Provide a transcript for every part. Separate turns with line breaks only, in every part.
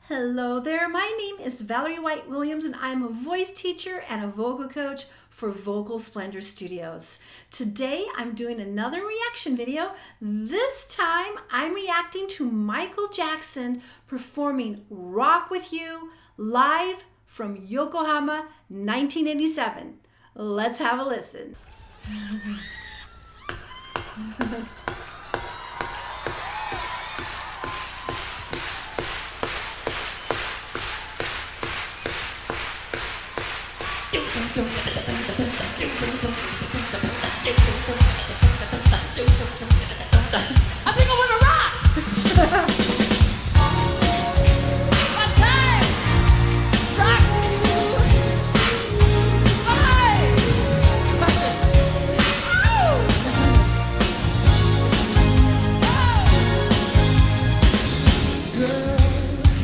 Hello there, my name is Valerie White Williams and I'm a voice teacher and a vocal coach for Vocal Splendor Studios. Today I'm doing another reaction video. This time I'm reacting to Michael Jackson performing Rock With You live from Yokohama 1987. Let's have a listen.
I think I wanna rock. My time, rock you. Hey, girl,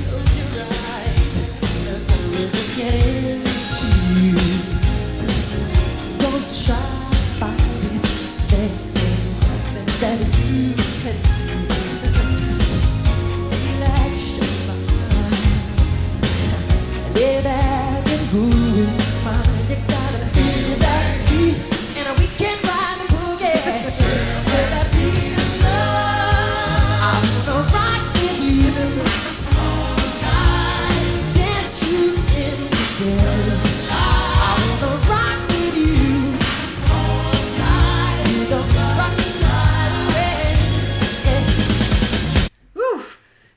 close your eyes. Let the rhythm get into you. Don't try to fight it. There ain't nothing that you can do. Just relax your mind. Lay back and groove in your mind. You gotta feel that beat, and we can ride and boogie. Feel that beat of love. I wanna rock with you all night. Dance you in the bed. I wanna rock with you all night. You don't rock the night away.
Oof,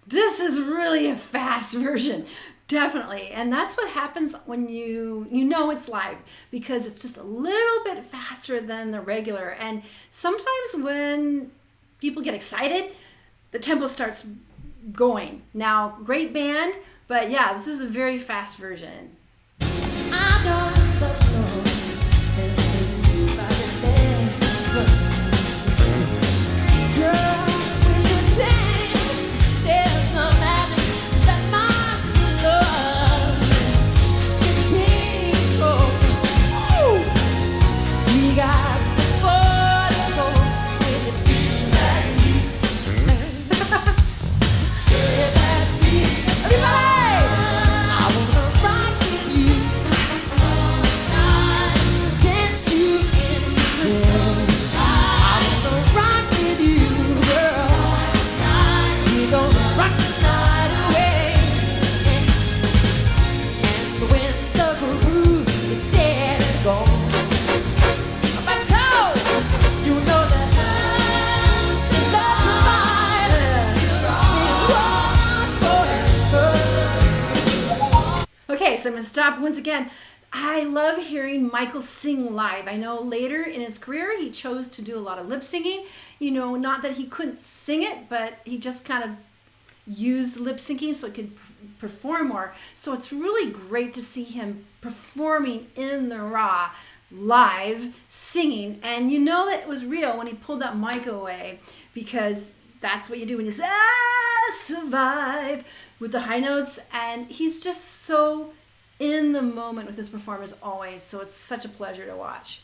this is really a fast version. Definitely. And that's what happens when you know it's live, because it's just a little bit faster than the regular. And sometimes when people get excited, the tempo starts going. Now, great band, but yeah, this is a very fast version.
I know the Lord and everybody there. Girl, when you dance, there's a magic that must be love. It takes hold. We got some more to go when you feel that heat. Feel that beat. Everybody, I wanna rock with you. Dance you in the bed. I wanna rock with you, girl. You gonna rock the night away. And when the groove is dead and gone, but told you know that love's alive. We rock forever.
Okay, so I'm going to stop once again. I love hearing Michael sing live. I know later in his career he chose to do a lot of lip singing. You know, not that he couldn't sing it, but he just kind of used lip syncing so he could perform more. So it's really great to see him performing in the raw, live, singing. And you know that it was real when he pulled that mic away, because that's what you do when you say, survive, with the high notes. And he's just so in the moment with his performance always. So it's such a pleasure to watch.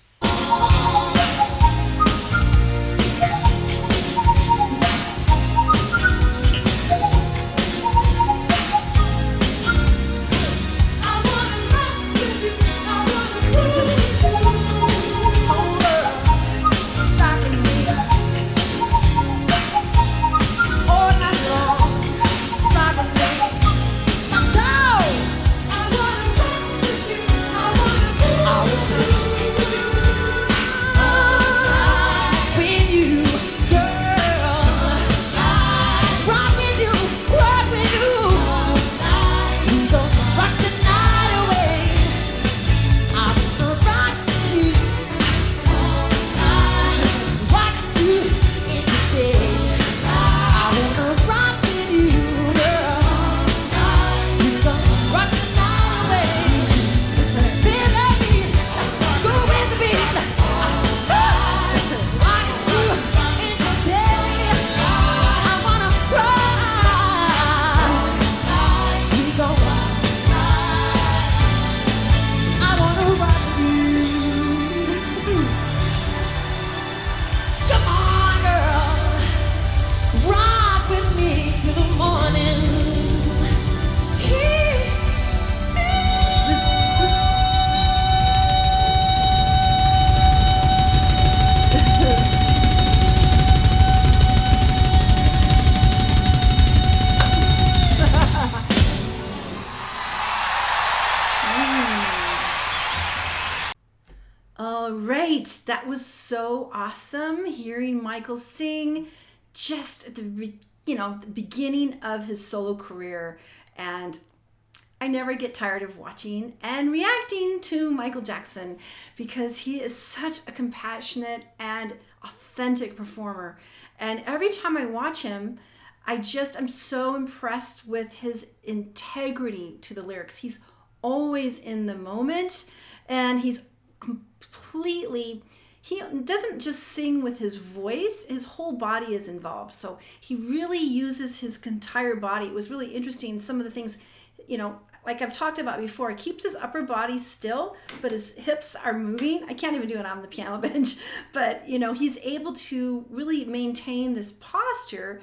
that was so awesome hearing Michael sing just at the beginning of his solo career. And I never get tired of watching and reacting to Michael Jackson because he is such a compassionate and authentic performer. And every time I watch him, I'm so impressed with his integrity to the lyrics. He's always in the moment, and he doesn't just sing with his voice, his whole body is involved. So he really uses his entire body. It was really interesting. Some of the things, like I've talked about before, he keeps his upper body still, but his hips are moving. I can't even do it on the piano bench, but he's able to really maintain this posture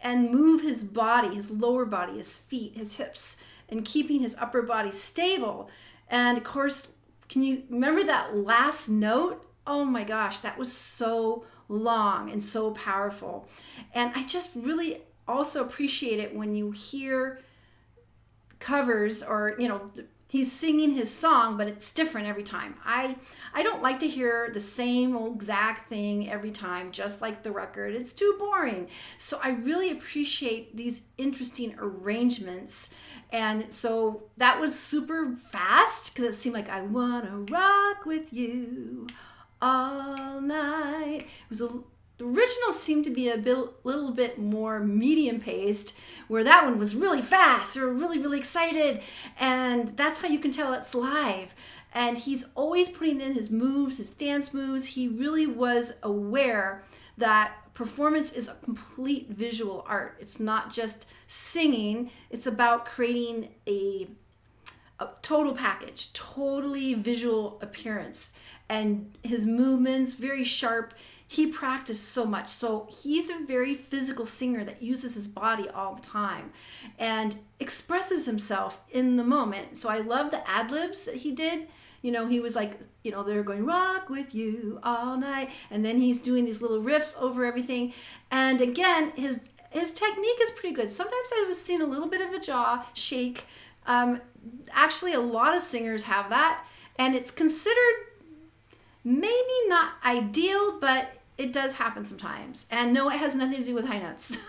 and move his body, his lower body, his feet, his hips, and keeping his upper body stable. And of course, can you remember that last note? Oh my gosh, that was so long and so powerful. And I just really also appreciate it when you hear covers or, he's singing his song, but it's different every time. I don't like to hear the same old exact thing every time, just like the record. It's too boring. So I really appreciate these interesting arrangements. And so that was super fast because it seemed like I wanna rock with you all night. The original seemed to be little bit more medium paced, where that one was really fast or really, really excited. And that's how you can tell it's live. And he's always putting in his moves, his dance moves. He really was aware that performance is a complete visual art. It's not just singing. It's about creating a total package, totally visual appearance. And his movements, very sharp. He practiced so much. So he's a very physical singer that uses his body all the time and expresses himself in the moment. So I love the ad-libs that he did. He was like, they're going rock with you all night. And then he's doing these little riffs over everything. And again, his technique is pretty good. Sometimes I was seeing a little bit of a jaw shake. Actually, a lot of singers have that. And it's considered maybe not ideal, but it does happen sometimes. And no, it has nothing to do with high notes.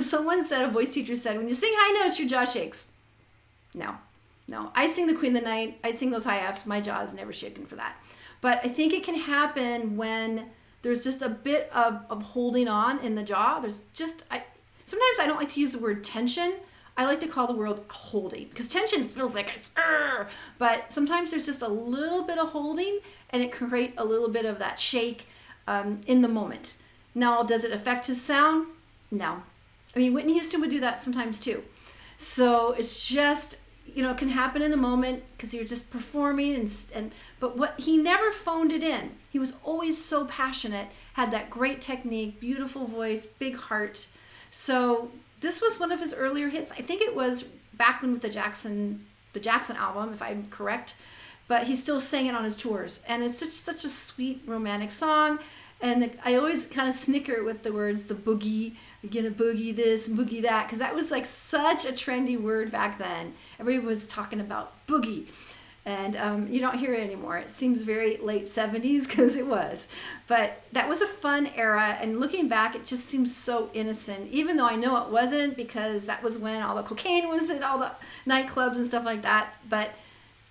Someone said, a voice teacher said, when you sing high notes, your jaw shakes. No. I sing the Queen of the Night. I sing those high Fs. My jaw is never shaken for that. But I think it can happen when there's just a bit of holding on in the jaw. Sometimes I don't like to use the word tension. I like to call the word holding, because tension feels like it's, but sometimes there's just a little bit of holding, and it can create a little bit of that shake in the moment. Now, does it affect his sound? No. I mean, Whitney Houston would do that sometimes too. So it's just, it can happen in the moment because you're just performing, but he never phoned it in. He was always so passionate, had that great technique, beautiful voice, big heart. So this was one of his earlier hits. I think it was back when with the Jackson album, if I'm correct, but he still sang it on his tours. And it's such a sweet romantic song. And I always kind of snicker with the words, the boogie, you're gonna boogie this, boogie that, because that was like such a trendy word back then. Everybody was talking about boogie. And you don't hear it anymore. It seems very late 70s because it was. But that was a fun era. And looking back, it just seems so innocent, even though I know it wasn't, because that was when all the cocaine was in all the nightclubs and stuff like that. But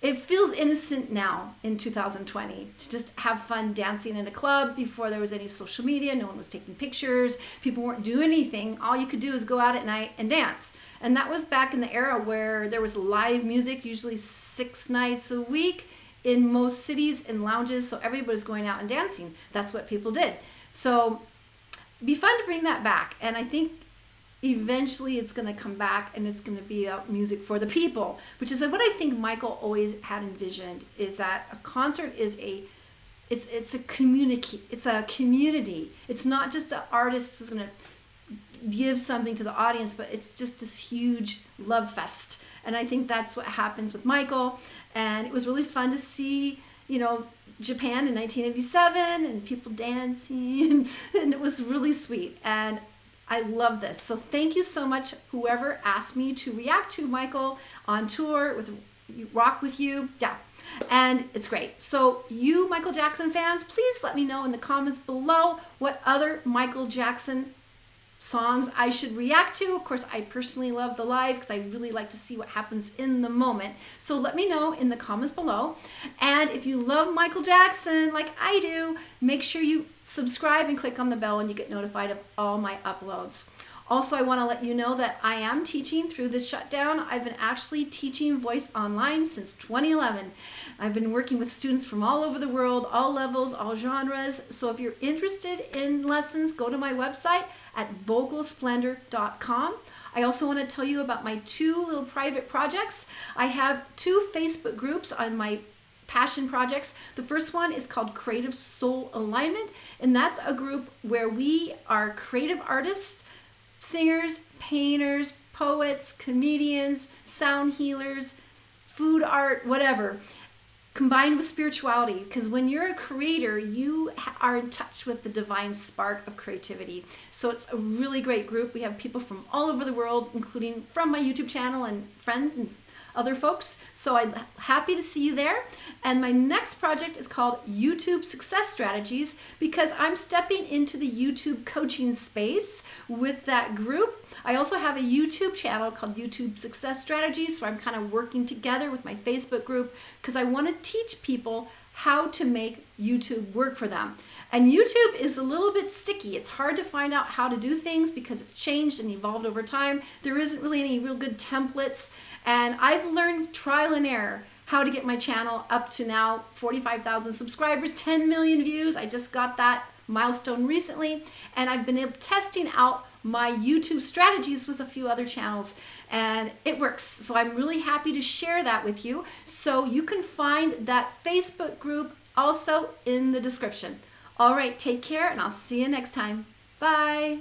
it feels innocent now in 2020 to just have fun dancing in a club before there was any social media. No one was taking pictures. People weren't doing anything. All you could do is go out at night and dance. And that was back in the era where there was live music, usually 6 nights a week in most cities and lounges. So everybody was going out and dancing. That's what people did. So it'd be fun to bring that back. And I think eventually it's going to come back, and it's going to be about music for the people, which is what I think Michael always had envisioned, is that a concert is it's a community. It's not just an artist who's going to give something to the audience, but it's just this huge love fest. And I think that's what happens with Michael. And it was really fun to see, Japan in 1987 and people dancing, and it was really sweet. And I love this. So thank you so much, whoever asked me to react to Michael on tour with rock with you. Yeah. And it's great. So you Michael Jackson fans, please let me know in the comments below what other Michael Jackson songs I should react to. Of course, I personally love the live because I really like to see what happens in the moment. So let me know in the comments below. And if you love Michael Jackson like I do, make sure you subscribe and click on the bell and you get notified of all my uploads. Also, I want to let you know that I am teaching through this shutdown. I've been actually teaching voice online since 2011. I've been working with students from all over the world, all levels, all genres. So if you're interested in lessons, go to my website at vocalsplendor.com. I also want to tell you about my 2 little private projects. I have 2 Facebook groups on my passion projects. The first one is called Creative Soul Alignment, and that's a group where we are creative artists, singers, painters, poets, comedians, sound healers, food art, whatever, combined with spirituality. Because when you're a creator, you are in touch with the divine spark of creativity. So it's a really great group. We have people from all over the world, including from my YouTube channel and friends and other folks. So I'm happy to see you there. And my next project is called YouTube Success Strategies, because I'm stepping into the YouTube coaching space with that group. I also have a YouTube channel called YouTube Success Strategies, so I'm kind of working together with my Facebook group because I want to teach people how to make YouTube work for them. And YouTube is a little bit sticky. It's hard to find out how to do things because it's changed and evolved over time. There isn't really any real good templates. And I've learned trial and error how to get my channel up to now 45,000 subscribers, 10 million views. I just got that milestone recently. And I've been testing out my YouTube strategies with a few other channels, and it works. So I'm really happy to share that with you. So you can find that Facebook group also in the description. All right, take care, and I'll see you next time. Bye.